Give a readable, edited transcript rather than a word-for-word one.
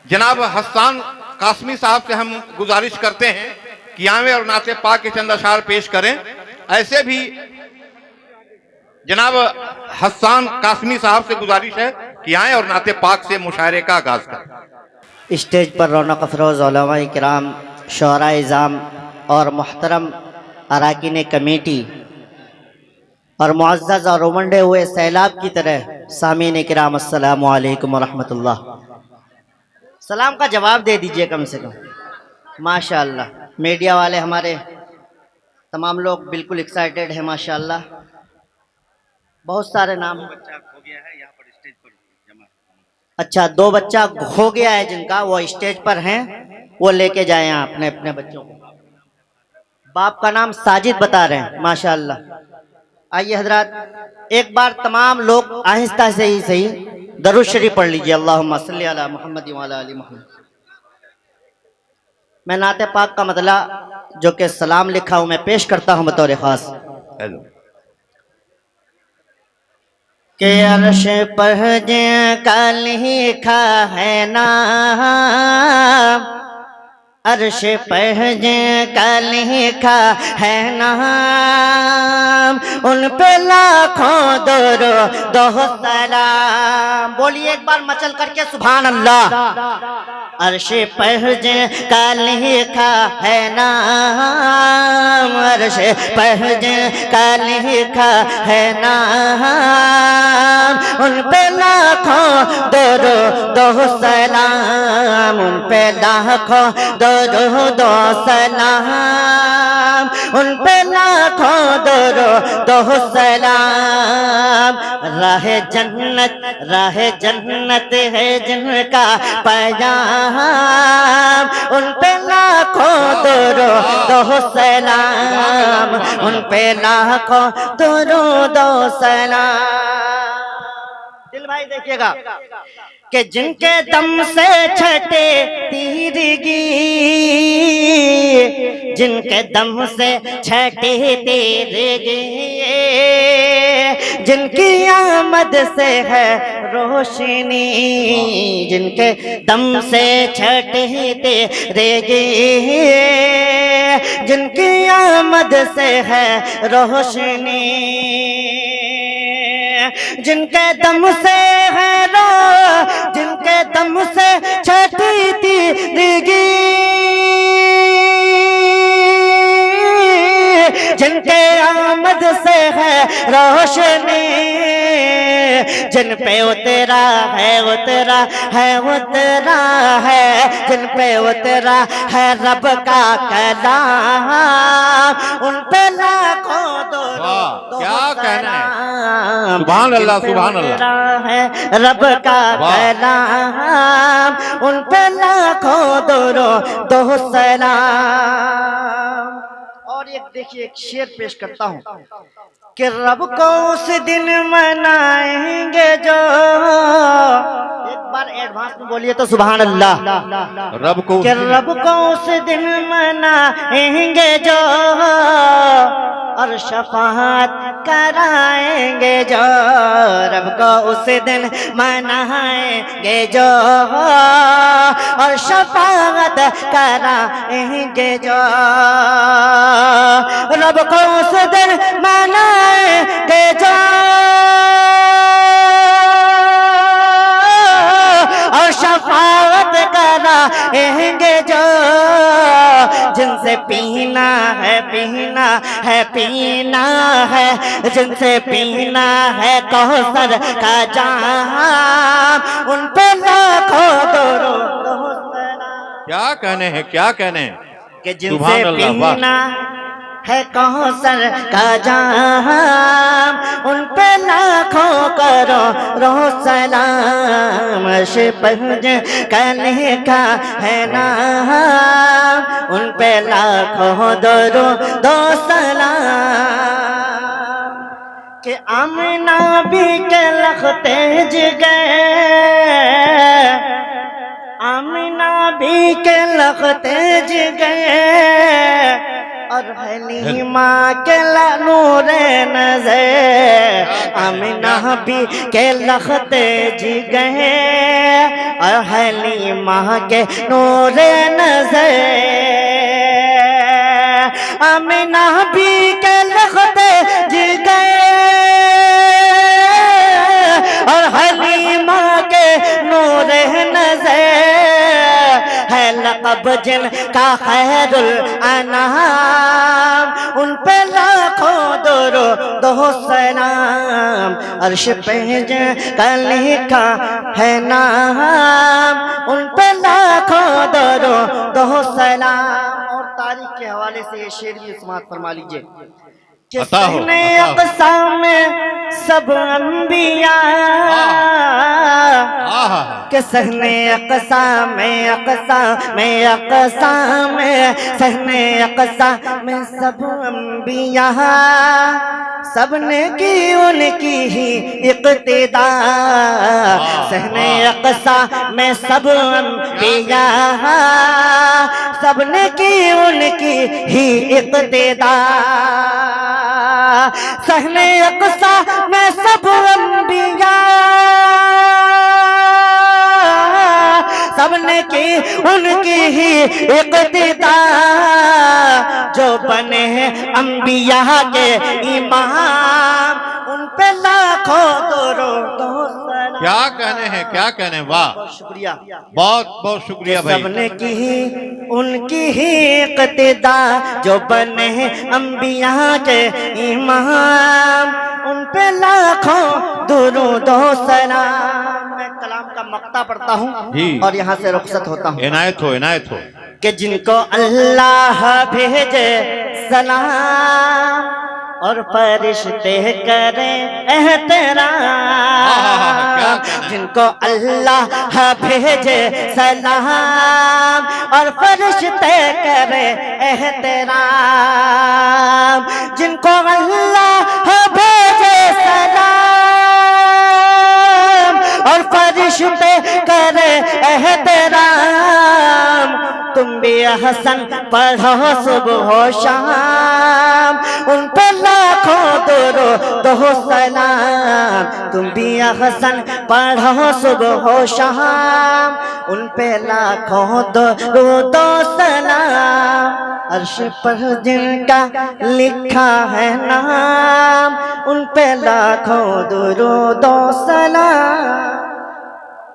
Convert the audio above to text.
जनाब हस्सान कासमी साहब से हम गुजारिश करते हैं कि आवे और नाते पाक के चंद अशार पेश करें। ऐसे भी जनाब हस्सान कासमी साहब से गुजारिश है कि आए और नाते पाक से मुशायरे का आगाज करें। स्टेज पर रौनक अफरोज़ उलमा किराम, शोरा इज़ाम और मोहतरम अरकान कमेटी और मुअज़्ज़ज़ और उमंडे हुए सैलाब की तरह सामीन किराम, अस्सलामु अलैकुम व रहमतुल्लाह। सलाम का जवाब दे दीजिए कम से कम। माशाअल्लाह, मीडिया वाले हमारे तमाम लोग बिल्कुल एक्साइटेड हैं माशाअल्लाह। बहुत सारे नाम। अच्छा, 2 बच्चा हो गया है जिनका, वो स्टेज पर हैं, वो लेके जाए यहाँ अपने अपने बच्चों को। बाप का नाम साजिद बता रहे हैं माशाअल्लाह। आइए हजरात, एक बार तमाम लोग आहिस्ता से ही सही दरूद शरीफ पढ़ लीजिए। अल्लाहुम्मा सल्ली अला मुहम्मद व अला आलि मुहम्मद। मैं नाते पाक का मतला जो कि सलाम लिखा हूं, मैं पेश करता हूं बतौर खास। के अर्श पर का लिखा है नाम, अर्श पर का लिखा है नाम, उन पे लाखों दरो दो सलाम। बोलिए एक बार मचल करके सुभान अल्लाह। अर्श पर का लिखा है नाम, अर्श पर का लिखा है नाम, उन पे लाखों दरो दो सलाम, उन पे लाखों दरो दो सलाम, उन पे लाखों दरो दो सलाम। राह जन्नत है जिनका पैगाम, उन पे लाखों दरो दो सलाम, उन पे लाखों दरो दो सलाम। दिल भाई देखिएगा कि जिनके दम से छटे तीरगी, जिनके दम से छटे तीरगी, जिनकी आमद से है रोशनी, जिनके दम से छटे तीरगी, जिनकी आमद से है रोशनी, जिनके दम से है जिनके दम से छठी तीरगी, जिनके आमद से है रोशनी, जिन पे उतरा है उतरा है उतरा है, जिन पे उतरा है रब का कलाम, उन पे लाखों दो क्या कहना है। सुभान अल्लाह, सुभान अल्लाह है रब का कलाम, उन पे लाखों दो सलाम। और एक देखिए, एक शेर पेश करता हूँ कि रब को उस दिन मनाएंगे जो, एक बार एडवांस में बोलिए तो सुभान अल्लाह। रब को उस दिन मनाएंगे जो, और शफाअत कराएंगे जो, रब को उस दिन मनाएंगे जो, और शफाअत कराएंगे जो, रब को उस दिन मनाएंगे जो, और शफाअत कराएंगे जो, जिनसे पीना है पीना है पीना है, जिनसे पीना है कौसर का जाम, उन पे लाखों दरो क्या कहने हैं, क्या कहने हैं कि जिनसे पीना है कौसर का जाम, उन पे लाखों करो रो सलाम। अर्श पर का लिखा है नाम, उन पे लाखों दो सलाम। कि आमना भी के लखते गए, आमना भी के लखते गए, और हलीमा के नूरे नजर। आमना भी के लखते गए, और हलीमा के नूरे नजर। आमना भी के लखते गए, और हलीमा के नूरे नजर। है लक़ब जिनका खैरुल अनाम, उन पे लाखों दो सलाम। अर्श पे जिनका लिखा है नाम, उन पे लाखों दो सलाम। और तारीख के हवाले से ये शेर भी समाअत फरमा लीजिए कि सहने अक़सा में सब अंबिया, के सहने अक़सा में सहने अक़सा में सब अंबिया। सबने की उनकी ही इक़्तिदा, सहने अक़सा में सब अंबिया। सबने की उनकी ही इक़्तिदा, सहने अक़सा में सब अंबिया। सबने की उनकी ही इक़्तिदा, जो बने हैं अंबिया के इमाम, उन पे लाखों दो सलाम। क्या कहने हैं, क्या कहने, वाह, बहुत शुक्रिया, बहुत शुक्रिया भाई। सबने की उनकी ही इक़्तिदा, जो बने हैं अंबिया के इमाम, उन पे लाखों दो सलाम। मैं कलाम का मक्ता पढ़ता हूँ और यहाँ से रुखसत होता हूँ। इनायत हो कि जिनको अल्लाह भेजे सलाम, और फरिश्ते करें एहतराम। जिनको अल्लाह भेजे सलाम, और फरिश्ते करें एहतराम। जिनको अल्लाह भेजे सलाम, और फरिश्ते करें एहतराम। तुम भी हसन पढ़ो सुबह शाम, उन पे लाखों दो सलाम। तुम भी हसन पढ़ो सुबह शाम, उन पे लाखों दो सलाम। अर्श पर जिनका लिखा है नाम, उन पे लाखों दो सलाम।